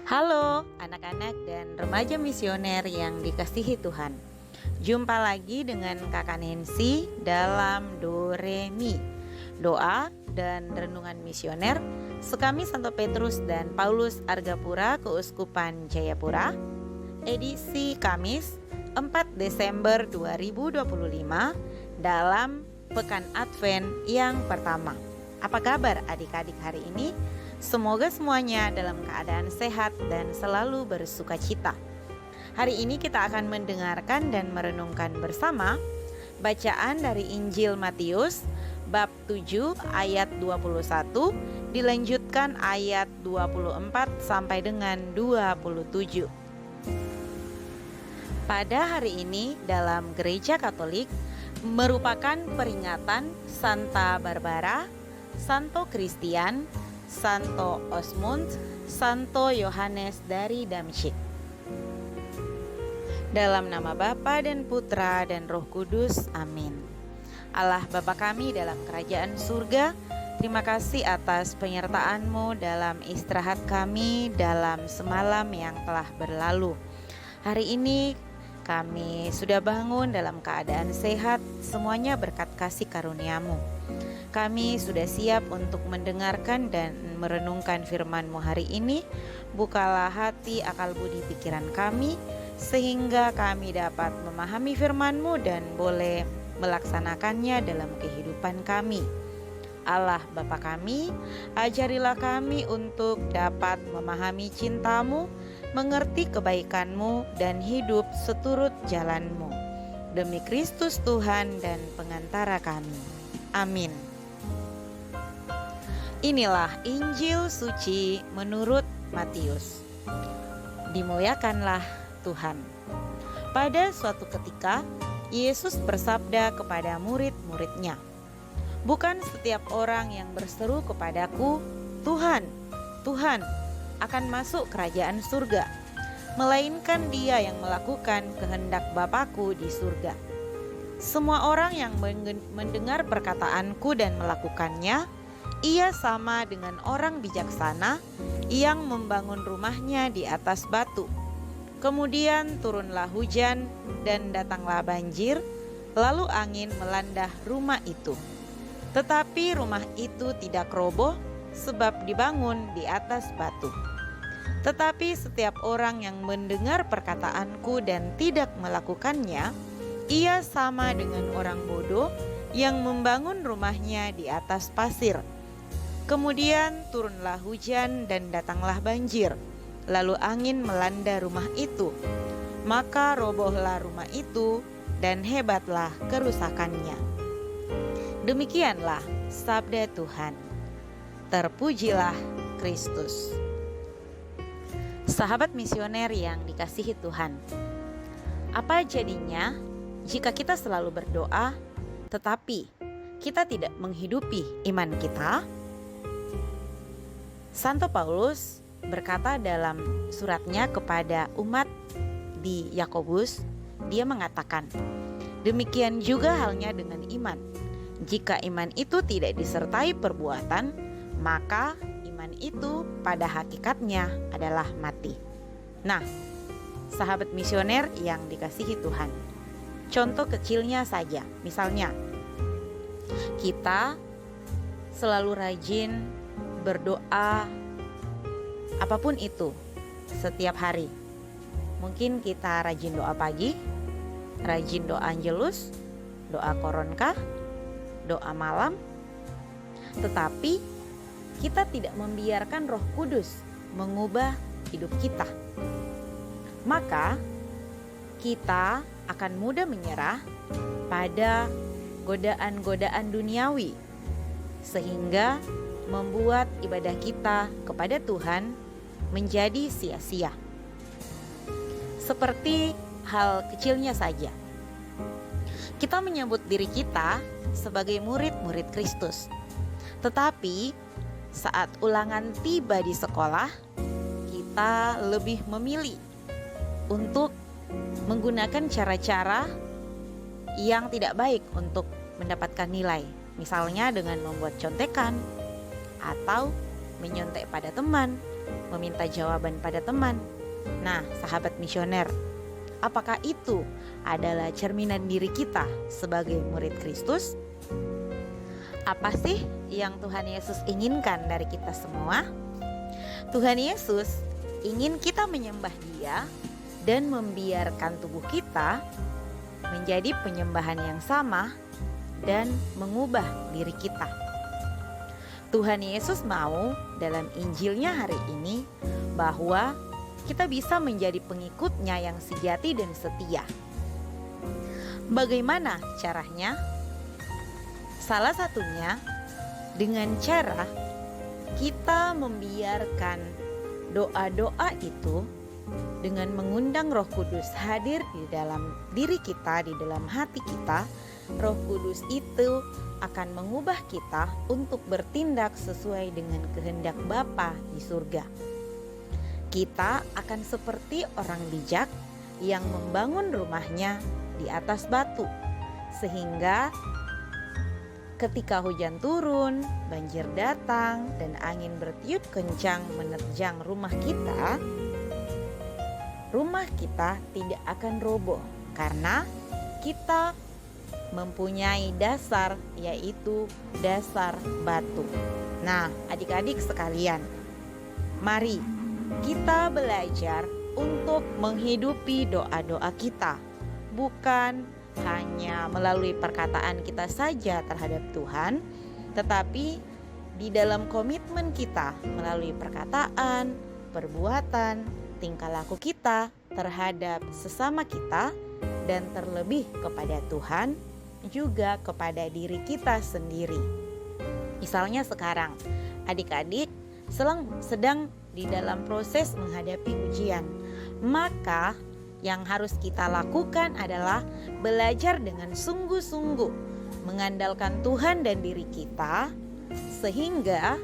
Halo anak-anak dan remaja misioner yang dikasihi Tuhan. Jumpa lagi dengan Kakak Nancy dalam Do Re Mi, doa dan renungan misioner Sekami Santo Petrus dan Paulus Argapura Keuskupan Jayapura, edisi Kamis 4 Desember 2025 dalam Pekan Advent yang pertama. Apa kabar adik-adik hari ini? Semoga semuanya dalam keadaan sehat dan selalu bersuka cita. Hari ini kita akan mendengarkan dan merenungkan bersama bacaan dari Injil Matius bab 7 ayat 21 dilanjutkan ayat 24 sampai dengan 27. Pada hari ini dalam Gereja Katolik merupakan peringatan Santa Barbara, Santo Christian, Santo Osmund, Santo Yohanes dari Damsyik. Dalam nama Bapa dan Putra dan Roh Kudus, amin. Allah Bapa kami dalam kerajaan surga, terima kasih atas penyertaan-Mu dalam istirahat kami dalam semalam yang telah berlalu. Hari ini kami sudah bangun dalam keadaan sehat, semuanya berkat kasih karunia-Mu. Kami sudah siap untuk mendengarkan dan merenungkan firman-Mu hari ini. Bukalah hati, akal budi pikiran kami, sehingga kami dapat memahami firman-Mu dan boleh melaksanakannya dalam kehidupan kami. Allah Bapa kami, ajarilah kami untuk dapat memahami cinta-Mu, mengerti kebaikan-Mu, dan hidup seturut jalan-Mu. Demi Kristus Tuhan dan pengantara kami. Amin. Inilah Injil suci menurut Matius. Dimuliakanlah Tuhan. Pada suatu ketika, Yesus bersabda kepada murid-muridnya, "Bukan setiap orang yang berseru kepadaku, 'Tuhan, Tuhan,' akan masuk kerajaan surga, melainkan dia yang melakukan kehendak Bapa-Ku di surga. Semua orang yang mendengar perkataanku dan melakukannya, ia sama dengan orang bijaksana yang membangun rumahnya di atas batu. Kemudian turunlah hujan dan datanglah banjir, lalu angin melanda rumah itu. Tetapi rumah itu tidak roboh sebab dibangun di atas batu. Tetapi setiap orang yang mendengar perkataanku dan tidak melakukannya, ia sama dengan orang bodoh yang membangun rumahnya di atas pasir. Kemudian turunlah hujan dan datanglah banjir, lalu angin melanda rumah itu. Maka robohlah rumah itu dan hebatlah kerusakannya." Demikianlah sabda Tuhan. Terpujilah Kristus. Sahabat misioner yang dikasihi Tuhan, apa jadinya jika kita selalu berdoa, tetapi kita tidak menghidupi iman kita? Santo Paulus berkata dalam suratnya kepada umat di Yakobus, dia mengatakan, "Demikian juga halnya dengan iman. Jika iman itu tidak disertai perbuatan, maka iman itu pada hakikatnya adalah mati." Nah, sahabat misioner yang dikasihi Tuhan, contoh kecilnya saja, misalnya kita selalu rajin berdoa apapun itu setiap hari. Mungkin kita rajin doa pagi, rajin doa Angelus, doa Koronka, doa malam, tetapi kita tidak membiarkan Roh Kudus mengubah hidup kita. Maka kita akan mudah menyerah pada godaan-godaan duniawi, sehingga membuat ibadah kita kepada Tuhan menjadi sia-sia. Seperti hal kecilnya saja, kita menyebut diri kita sebagai murid-murid Kristus, tetapi saat ulangan tiba di sekolah, kita lebih memilih untuk menggunakan cara-cara yang tidak baik untuk mendapatkan nilai, misalnya dengan membuat contekan atau menyontek pada teman meminta jawaban pada teman. Nah, sahabat misioner, apakah itu adalah cerminan diri kita sebagai murid Kristus? Apa sih yang Tuhan Yesus inginkan dari kita semua? Tuhan Yesus ingin kita menyembah Dia dan membiarkan tubuh kita menjadi penyembahan yang sama dan mengubah diri kita. Tuhan Yesus mau dalam Injilnya hari ini bahwa kita bisa menjadi pengikut-Nya yang sejati dan setia. Bagaimana caranya? Salah satunya dengan cara kita membiarkan doa-doa itu dengan mengundang Roh Kudus hadir di dalam diri kita, di dalam hati kita. Roh Kudus itu akan mengubah kita untuk bertindak sesuai dengan kehendak Bapa di surga. Kita akan seperti orang bijak yang membangun rumahnya di atas batu, sehingga ketika hujan turun, banjir datang, dan angin bertiup kencang menerjang rumah kita tidak akan roboh karena kita mempunyai dasar, yaitu dasar batu. Nah, adik-adik sekalian, mari kita belajar untuk menghidupi doa-doa kita, bukan hanya melalui perkataan kita saja terhadap Tuhan, tetapi di dalam komitmen kita melalui perkataan, perbuatan, tingkah laku kita terhadap sesama kita, dan terlebih kepada Tuhan, juga kepada diri kita sendiri. Misalnya sekarang adik-adik sedang di dalam proses menghadapi ujian, maka yang harus kita lakukan adalah belajar dengan sungguh-sungguh mengandalkan Tuhan dan diri kita, sehingga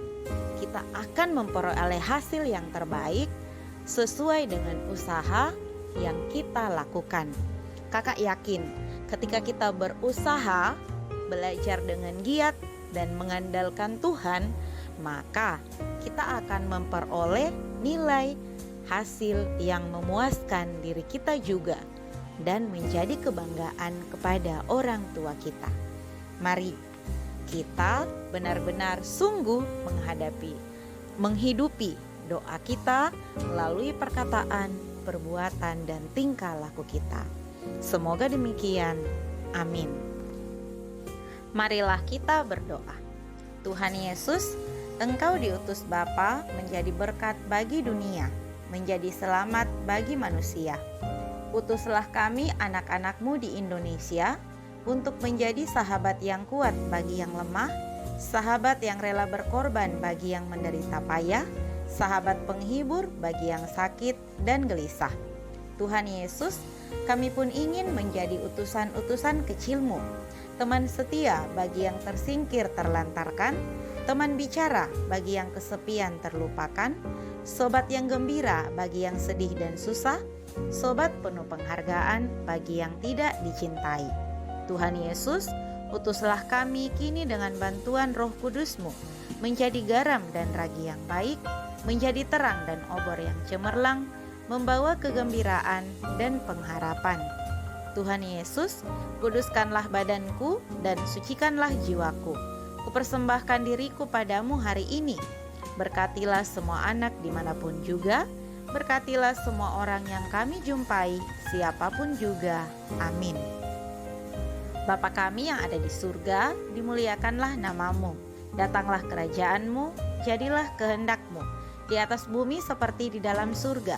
kita akan memperoleh hasil yang terbaik sesuai dengan usaha yang kita lakukan. Kakak yakin ketika kita berusaha, belajar dengan giat dan mengandalkan Tuhan, maka kita akan memperoleh nilai hasil yang memuaskan diri kita juga dan menjadi kebanggaan kepada orang tua kita. Mari kita benar-benar sungguh menghidupi doa kita melalui perkataan, perbuatan, dan tingkah laku kita. Semoga demikian. Amin. Marilah kita berdoa. Tuhan Yesus, Engkau diutus Bapa menjadi berkat bagi dunia, menjadi selamat bagi manusia. Utuslah kami anak-anak-Mu di Indonesia untuk menjadi sahabat yang kuat bagi yang lemah, sahabat yang rela berkorban bagi yang menderita payah, sahabat penghibur bagi yang sakit dan gelisah. Tuhan Yesus, kami pun ingin menjadi utusan-utusan kecil-Mu, teman setia bagi yang tersingkir terlantarkan, teman bicara bagi yang kesepian terlupakan, sobat yang gembira bagi yang sedih dan susah, sobat penuh penghargaan bagi yang tidak dicintai. Tuhan Yesus, utuslah kami kini dengan bantuan Roh Kudus-Mu, menjadi garam dan ragi yang baik, menjadi terang dan obor yang cemerlang, membawa kegembiraan dan pengharapan. Tuhan Yesus, kuduskanlah badanku dan sucikanlah jiwaku. Kupersembahkan diriku padamu hari ini. Berkatilah semua anak dimanapun juga. Berkatilah semua orang yang kami jumpai, siapapun juga. Amin. Bapa kami yang ada di surga, dimuliakanlah namamu. Datanglah kerajaan-Mu, jadilah kehendak-Mu, di atas bumi seperti di dalam surga.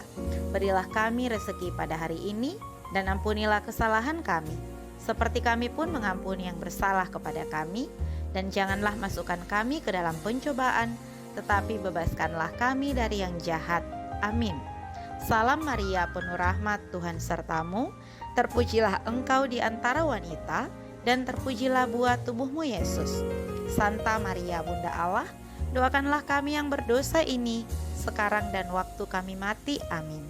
Berilah kami rezeki pada hari ini, dan ampunilah kesalahan kami, seperti kami pun mengampuni yang bersalah kepada kami. Dan janganlah masukkan kami ke dalam pencobaan, tetapi bebaskanlah kami dari yang jahat. Amin. Salam Maria, penuh rahmat, Tuhan sertamu. Terpujilah engkau di antara wanita, dan terpujilah buah tubuhmu Yesus. Santa Maria, Bunda Allah, doakanlah kami yang berdosa ini, sekarang dan waktu kami mati. Amin.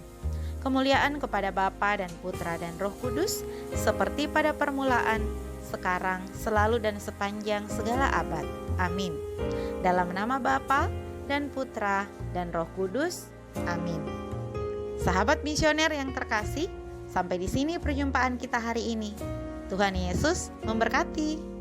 Kemuliaan kepada Bapa dan Putra dan Roh Kudus, seperti pada permulaan, sekarang, selalu dan sepanjang segala abad. Amin. Dalam nama Bapa dan Putra, dan Roh Kudus. Amin. Sahabat misioner yang terkasih, sampai di sini perjumpaan kita hari ini. Tuhan Yesus memberkati.